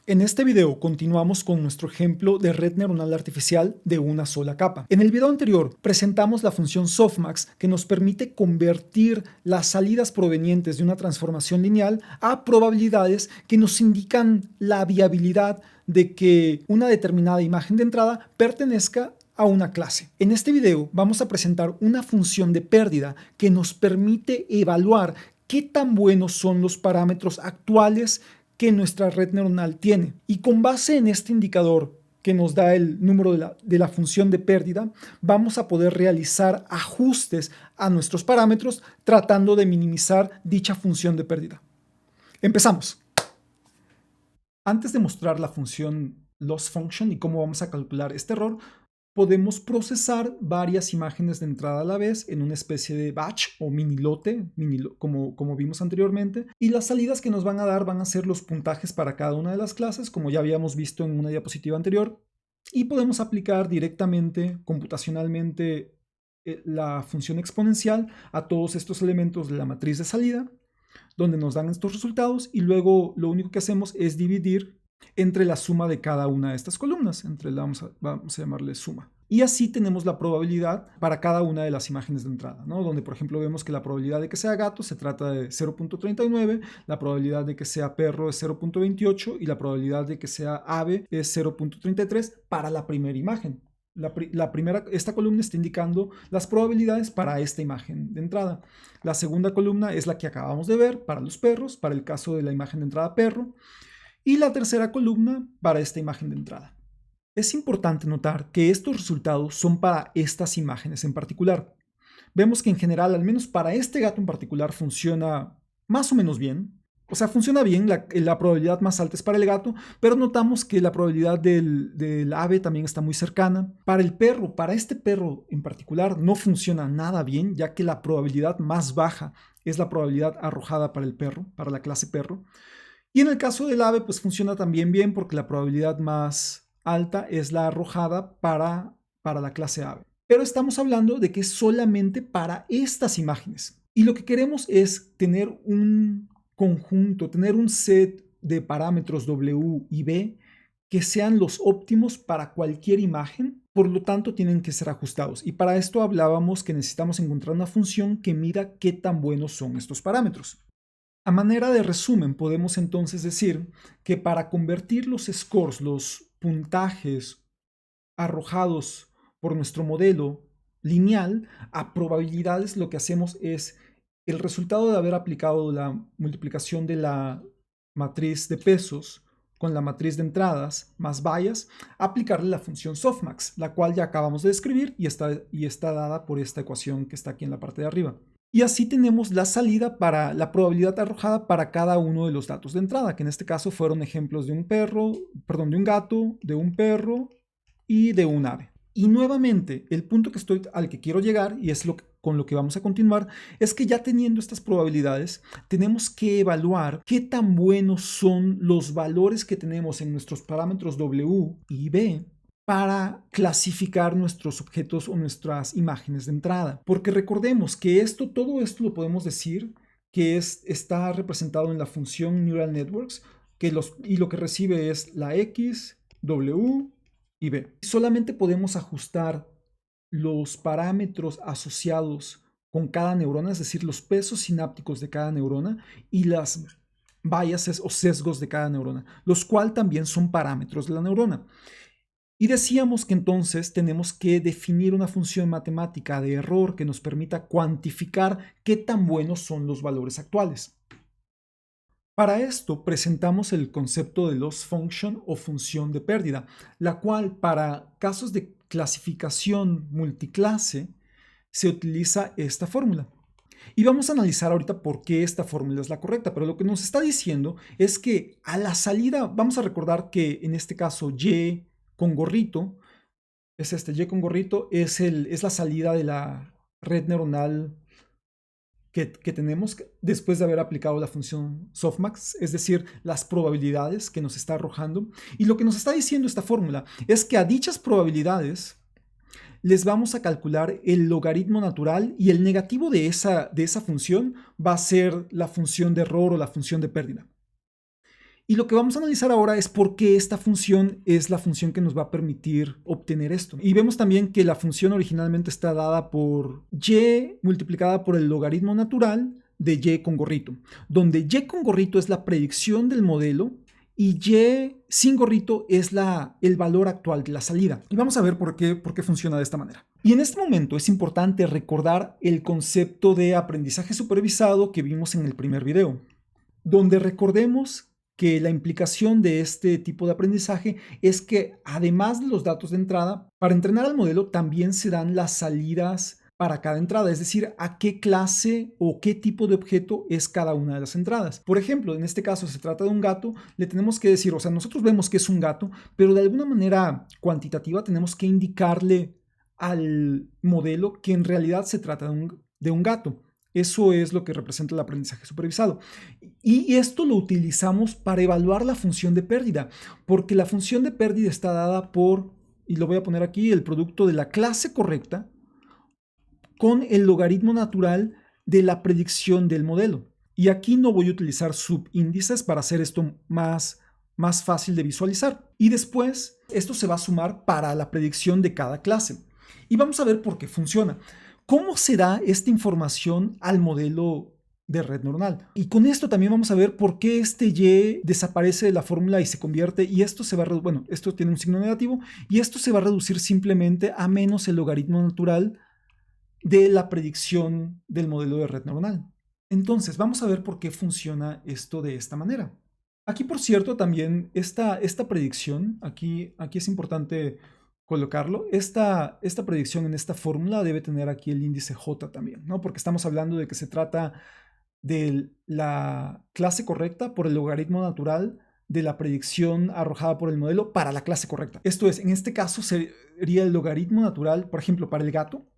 En este video continuamos con nuestro ejemplo de red neuronal artificial de una sola capa. En el video anterior presentamos la función softmax que nos permite convertir las salidas provenientes de una transformación lineal a probabilidades que nos indican la viabilidad de que una determinada imagen de entrada pertenezca a una clase. En este video vamos a presentar una función de pérdida que nos permite evaluar qué tan buenos son los parámetros actuales que nuestra red neuronal tiene. Y con base en este indicador que nos da el número de la función de pérdida, vamos a poder realizar ajustes a nuestros parámetros tratando de minimizar dicha función de pérdida. Empezamos. Antes de mostrar la función loss function y cómo vamos a calcular este error, podemos procesar varias imágenes de entrada a la vez en una especie de batch o mini lote, como vimos anteriormente, y las salidas que nos van a dar van a ser los puntajes para cada una de las clases, como ya habíamos visto en una diapositiva anterior, y podemos aplicar directamente, computacionalmente, la función exponencial a todos estos elementos de la matriz de salida, donde nos dan estos resultados, y luego lo único que hacemos es dividir entre la suma de cada una de estas columnas, vamos a llamarle suma. Y así tenemos la probabilidad para cada una de las imágenes de entrada, ¿no? Donde por ejemplo vemos que la probabilidad de que sea gato se trata de 0.39, la probabilidad de que sea perro es 0.28 y la probabilidad de que sea ave es 0.33 para la primera imagen. Esta columna está indicando las probabilidades para esta imagen de entrada. La segunda columna es la que acabamos de ver para los perros, para el caso de la imagen de entrada perro. Y la tercera columna para esta imagen de entrada. Es importante notar que estos resultados son para estas imágenes en particular. Vemos que en general, al menos para este gato en particular, funciona más o menos bien. O sea, funciona bien, la probabilidad más alta es para el gato, pero notamos que la probabilidad del ave también está muy cercana. Para el perro, para este perro en particular, no funciona nada bien, ya que la probabilidad más baja es la probabilidad arrojada para el perro, para la clase perro. Y en el caso del ave, pues funciona también bien porque la probabilidad más alta es la arrojada para la clase ave. Pero estamos hablando de que es solamente para estas imágenes. Y lo que queremos es tener un conjunto, tener un set de parámetros W y B que sean los óptimos para cualquier imagen, por lo tanto tienen que ser ajustados. Y para esto hablábamos que necesitamos encontrar una función que mida qué tan buenos son estos parámetros. A manera de resumen, podemos entonces decir que para convertir los scores, los puntajes arrojados por nuestro modelo lineal a probabilidades, lo que hacemos es el resultado de haber aplicado la multiplicación de la matriz de pesos con la matriz de entradas más bias, aplicarle la función softmax, la cual ya acabamos de describir y está dada por esta ecuación que está aquí en la parte de arriba. Y así tenemos la salida para la probabilidad arrojada para cada uno de los datos de entrada, que en este caso fueron ejemplos de un gato, de un perro y de un ave. Y nuevamente, el punto al que quiero llegar, y es con lo que vamos a continuar, es que ya teniendo estas probabilidades, tenemos que evaluar qué tan buenos son los valores que tenemos en nuestros parámetros W y B para clasificar nuestros objetos o nuestras imágenes de entrada. Porque recordemos que todo esto lo podemos decir que está representado en la función Neural Networks, y lo que recibe es la X, W y B. Solamente podemos ajustar los parámetros asociados con cada neurona, es decir, los pesos sinápticos de cada neurona y las biases o sesgos de cada neurona, los cuales también son parámetros de la neurona. Y decíamos que entonces tenemos que definir una función matemática de error que nos permita cuantificar qué tan buenos son los valores actuales. Para esto presentamos el concepto de loss function o función de pérdida, la cual para casos de clasificación multiclase se utiliza esta fórmula. Y vamos a analizar ahorita por qué esta fórmula es la correcta, pero lo que nos está diciendo es que a la salida, vamos a recordar que en este caso Y con gorrito, Y con gorrito es la salida de la red neuronal que tenemos después de haber aplicado la función softmax, es decir, las probabilidades que nos está arrojando. Y lo que nos está diciendo esta fórmula es que a dichas probabilidades les vamos a calcular el logaritmo natural y el negativo de esa función va a ser la función de error o la función de pérdida. Y lo que vamos a analizar ahora es por qué esta función es la función que nos va a permitir obtener esto. Y vemos también que la función originalmente está dada por y multiplicada por el logaritmo natural de y con gorrito, donde y con gorrito es la predicción del modelo y y sin gorrito es el valor actual de la salida. Y vamos a ver por qué funciona de esta manera. Y en este momento es importante recordar el concepto de aprendizaje supervisado que vimos en el primer video, donde recordemos que la implicación de este tipo de aprendizaje es que además de los datos de entrada, para entrenar al modelo también se dan las salidas para cada entrada, es decir, a qué clase o qué tipo de objeto es cada una de las entradas. Por ejemplo, en este caso se trata de un gato, le tenemos que decir, o sea, nosotros vemos que es un gato, pero de alguna manera cuantitativa tenemos que indicarle al modelo que en realidad se trata de un gato. Eso es lo que representa el aprendizaje supervisado. Y esto lo utilizamos para evaluar la función de pérdida, porque la función de pérdida está dada por, y lo voy a poner aquí, el producto de la clase correcta con el logaritmo natural de la predicción del modelo. Y aquí no voy a utilizar subíndices para hacer esto más fácil de visualizar. Y después esto se va a sumar para la predicción de cada clase. Y vamos a ver por qué funciona. ¿Cómo se da esta información al modelo de red neuronal? Y con esto también vamos a ver por qué este y desaparece de la fórmula y se convierte, y esto se va a bueno, esto tiene un signo negativo, y esto se va a reducir simplemente a menos el logaritmo natural de la predicción del modelo de red neuronal. Entonces, vamos a ver por qué funciona esto de esta manera. Aquí, por cierto, también esta predicción, aquí es importante colocarlo, esta predicción en esta fórmula debe tener aquí el índice J también, ¿no? Porque estamos hablando de que se trata de la clase correcta por el logaritmo natural de la predicción arrojada por el modelo para la clase correcta. Esto es, en este caso sería el logaritmo natural, por ejemplo, para el gato,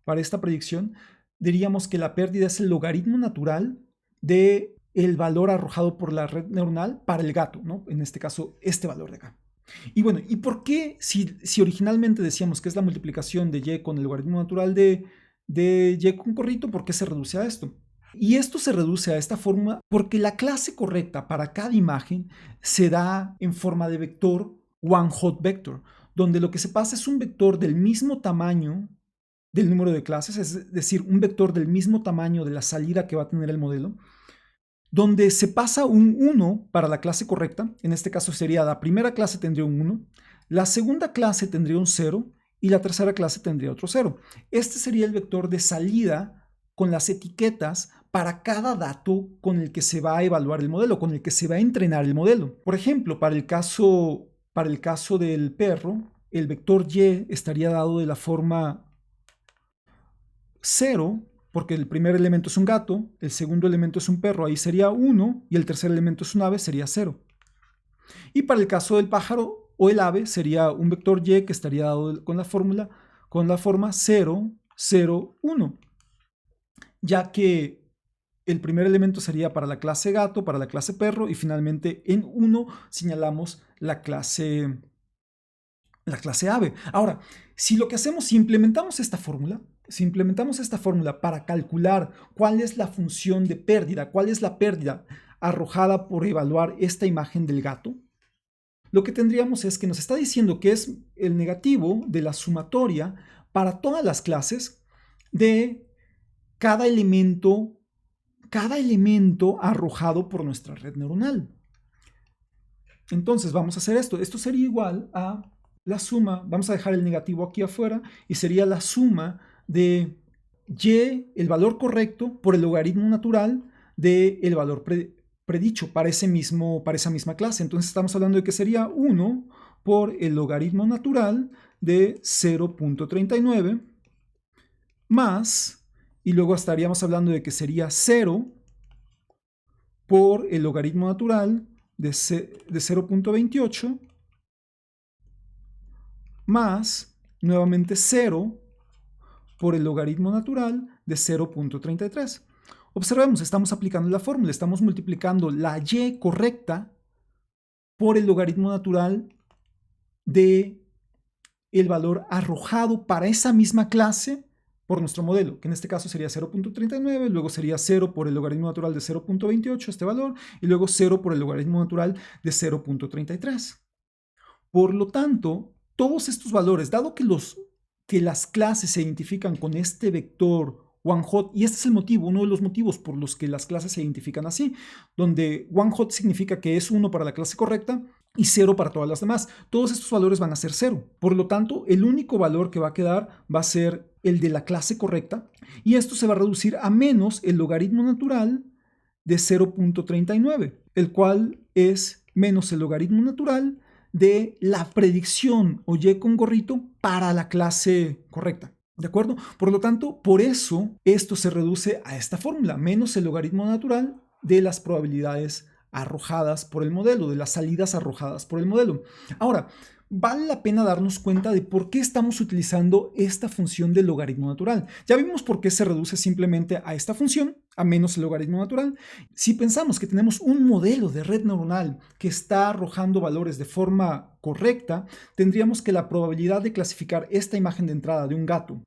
para esta predicción, diríamos que la pérdida es el logaritmo natural de el valor arrojado por la red neuronal para el gato, ¿no? En este caso, este valor de acá. Y bueno, ¿y por qué si originalmente decíamos que es la multiplicación de y con el logaritmo natural de y con gorrito, por qué se reduce a esto? Y esto se reduce a esta forma porque la clase correcta para cada imagen se da en forma de vector one hot vector, donde lo que se pasa es un vector del mismo tamaño del número de clases, es decir, un vector del mismo tamaño de la salida que va a tener el modelo, donde se pasa un 1 para la clase correcta, en este caso sería la primera clase tendría un 1, la segunda clase tendría un 0 y la tercera clase tendría otro 0. Este sería el vector de salida con las etiquetas para cada dato con el que se va a evaluar el modelo, con el que se va a entrenar el modelo. Por ejemplo, para el caso del perro, el vector y estaría dado de la forma 0, porque el primer elemento es un gato, el segundo elemento es un perro, ahí sería 1, y el tercer elemento es un ave, sería 0. Y para el caso del pájaro o el ave, sería un vector y que estaría dado con la forma 0, 0, 1, ya que el primer elemento sería para la clase gato, para la clase perro, y finalmente en 1 señalamos la clase ave. Ahora, si lo que hacemos, si implementamos esta fórmula para calcular cuál es la función de pérdida, cuál es la pérdida arrojada por evaluar esta imagen del gato, lo que tendríamos es que nos está diciendo que es el negativo de la sumatoria para todas las clases de cada elemento arrojado por nuestra red neuronal. Entonces vamos a hacer esto. Esto sería igual a la suma, vamos a dejar el negativo aquí afuera, y sería la suma de y, el valor correcto, por el logaritmo natural del valor predicho para esa misma clase. Entonces estamos hablando de que sería 1 por el logaritmo natural de 0.39 más, y luego estaríamos hablando de que sería 0 por el logaritmo natural de 0.28 más, nuevamente 0 por el logaritmo natural de 0.33. Observemos, estamos aplicando la fórmula, estamos multiplicando la y correcta por el logaritmo natural de el valor arrojado para esa misma clase por nuestro modelo, que en este caso sería 0.39, luego sería 0 por el logaritmo natural de 0.28, este valor, y luego 0 por el logaritmo natural de 0.33. Por lo tanto, todos estos valores, dado que las clases se identifican con este vector one hot, y este es el motivo, uno de los motivos por los que las clases se identifican así, donde one hot significa que es 1 para la clase correcta y 0 para todas las demás. Todos estos valores van a ser 0. Por lo tanto, el único valor que va a quedar va a ser el de la clase correcta, y esto se va a reducir a menos el logaritmo natural de 0.39, el cual es menos el logaritmo natural de la predicción o y con gorrito para la clase correcta. ¿De acuerdo? Por lo tanto, por eso esto se reduce a esta fórmula, menos el logaritmo natural de las probabilidades arrojadas por el modelo, de las salidas arrojadas por el modelo. Ahora, vale la pena darnos cuenta de por qué estamos utilizando esta función del logaritmo natural. Ya vimos por qué se reduce simplemente a esta función, a menos el logaritmo natural. Si pensamos que tenemos un modelo de red neuronal que está arrojando valores de forma correcta, tendríamos que la probabilidad de clasificar esta imagen de entrada de un gato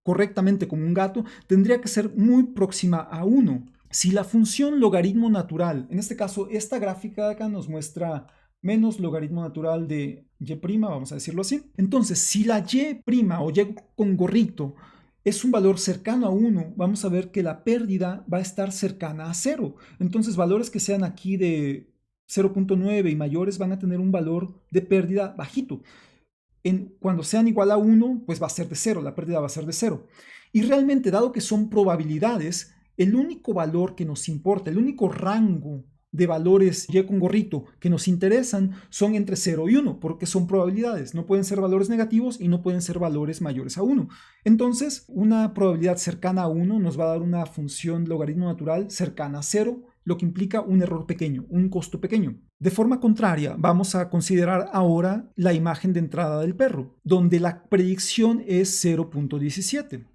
correctamente como un gato tendría que ser muy próxima a 1. Si la función logaritmo natural, en este caso esta gráfica de acá nos muestra menos logaritmo natural de y', vamos a decirlo así. Entonces, si la y' o y con gorrito es un valor cercano a 1, vamos a ver que la pérdida va a estar cercana a 0. Entonces, valores que sean aquí de 0.9 y mayores van a tener un valor de pérdida bajito. Cuando sean igual a 1, pues va a ser de 0, la pérdida va a ser de 0. Y realmente, dado que son probabilidades, el único valor que nos importa, el único rango de valores y con gorrito que nos interesan son entre 0 y 1, porque son probabilidades, no pueden ser valores negativos y no pueden ser valores mayores a 1. Entonces, una probabilidad cercana a 1 nos va a dar una función logaritmo natural cercana a 0, lo que implica un error pequeño, un costo pequeño. De forma contraria, vamos a considerar ahora la imagen de entrada del perro, donde la predicción es 0.17.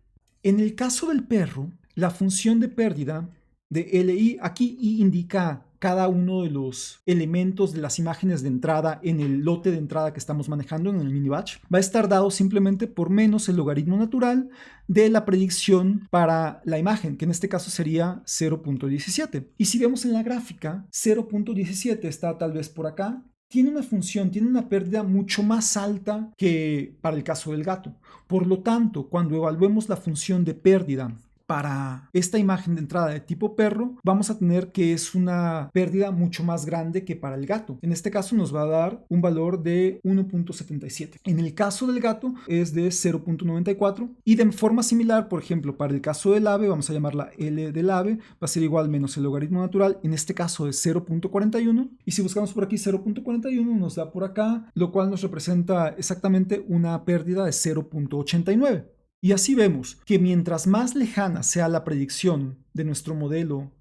En el caso del perro, la función de pérdida de LI, aquí I indica cada uno de los elementos de las imágenes de entrada en el lote de entrada que estamos manejando en el mini batch, va a estar dado simplemente por menos el logaritmo natural de la predicción para la imagen, que en este caso sería 0.17. Y si vemos en la gráfica, 0.17 está tal vez por acá, tiene una función, tiene una pérdida mucho más alta que para el caso del gato. Por lo tanto, cuando evaluemos la función de pérdida para esta imagen de entrada de tipo perro, vamos a tener que es una pérdida mucho más grande que para el gato. En este caso nos va a dar un valor de 1.77. En el caso del gato es de 0.94 y de forma similar, por ejemplo, para el caso del ave, vamos a llamarla L del ave, va a ser igual menos el logaritmo natural, en este caso es 0.41, y si buscamos por aquí 0.41 nos da por acá, lo cual nos representa exactamente una pérdida de 0.89. Y así vemos que mientras más lejana sea la predicción de nuestro modelo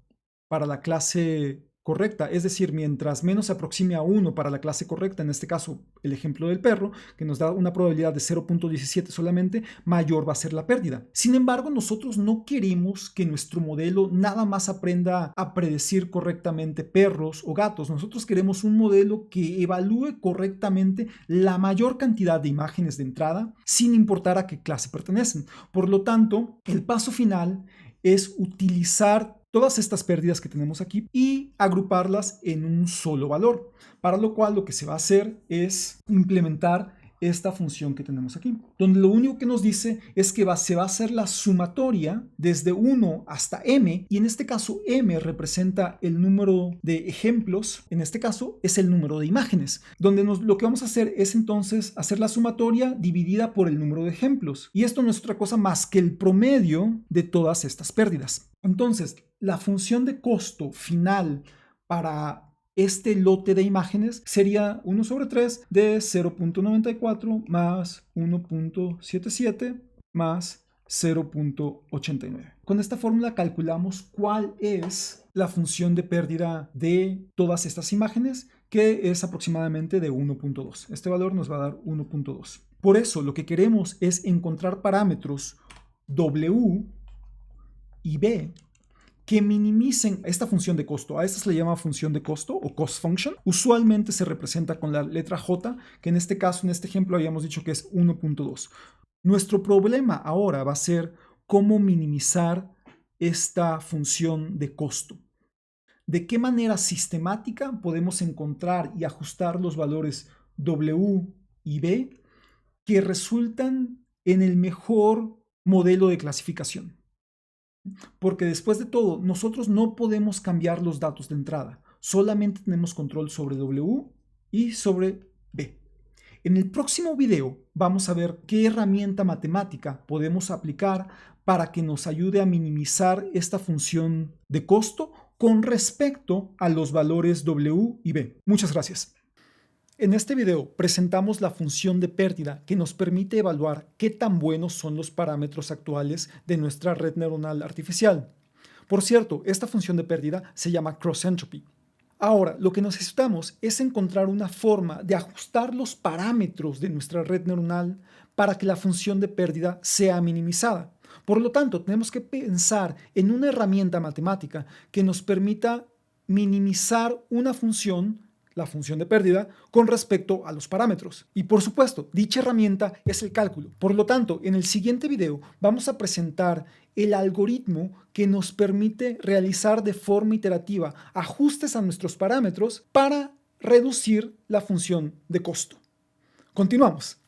para la clase correcta, es decir, mientras menos se aproxime a 1 para la clase correcta, en este caso el ejemplo del perro, que nos da una probabilidad de 0.17 solamente, mayor va a ser la pérdida. Sin embargo, nosotros no queremos que nuestro modelo nada más aprenda a predecir correctamente perros o gatos. Nosotros queremos un modelo que evalúe correctamente la mayor cantidad de imágenes de entrada, sin importar a qué clase pertenecen. Por lo tanto, el paso final es utilizar todas estas pérdidas que tenemos aquí y agruparlas en un solo valor, para lo cual lo que se va a hacer es implementar esta función que tenemos aquí, donde lo único que nos dice es que se va a hacer la sumatoria desde 1 hasta m, y en este caso m representa el número de ejemplos, en este caso es el número de imágenes, donde lo que vamos a hacer es entonces hacer la sumatoria dividida por el número de ejemplos, y esto no es otra cosa más que el promedio de todas estas pérdidas. Entonces, la función de costo final para este lote de imágenes sería 1 sobre 3 de 0.94 más 1.77 más 0.89. Con esta fórmula calculamos cuál es la función de pérdida de todas estas imágenes, que es aproximadamente de 1.2. Este valor nos va a dar 1.2. Por eso lo que queremos es encontrar parámetros W y B que minimicen esta función de costo. A esta se le llama función de costo o cost function. Usualmente se representa con la letra J, que en este caso, en este ejemplo, habíamos dicho que es 1.2. Nuestro problema ahora va a ser cómo minimizar esta función de costo. ¿De qué manera sistemática podemos encontrar y ajustar los valores W y B que resultan en el mejor modelo de clasificación? Porque después de todo, nosotros no podemos cambiar los datos de entrada, solamente tenemos control sobre W y sobre B. En el próximo video vamos a ver qué herramienta matemática podemos aplicar para que nos ayude a minimizar esta función de costo con respecto a los valores W y B. Muchas gracias. En este video presentamos la función de pérdida que nos permite evaluar qué tan buenos son los parámetros actuales de nuestra red neuronal artificial. Por cierto, esta función de pérdida se llama cross entropy. Ahora, lo que necesitamos es encontrar una forma de ajustar los parámetros de nuestra red neuronal para que la función de pérdida sea minimizada. Por lo tanto, tenemos que pensar en una herramienta matemática que nos permita minimizar una función, la función de pérdida, con respecto a los parámetros. Y por supuesto, dicha herramienta es el cálculo. Por lo tanto, en el siguiente video vamos a presentar el algoritmo que nos permite realizar de forma iterativa ajustes a nuestros parámetros para reducir la función de costo. Continuamos.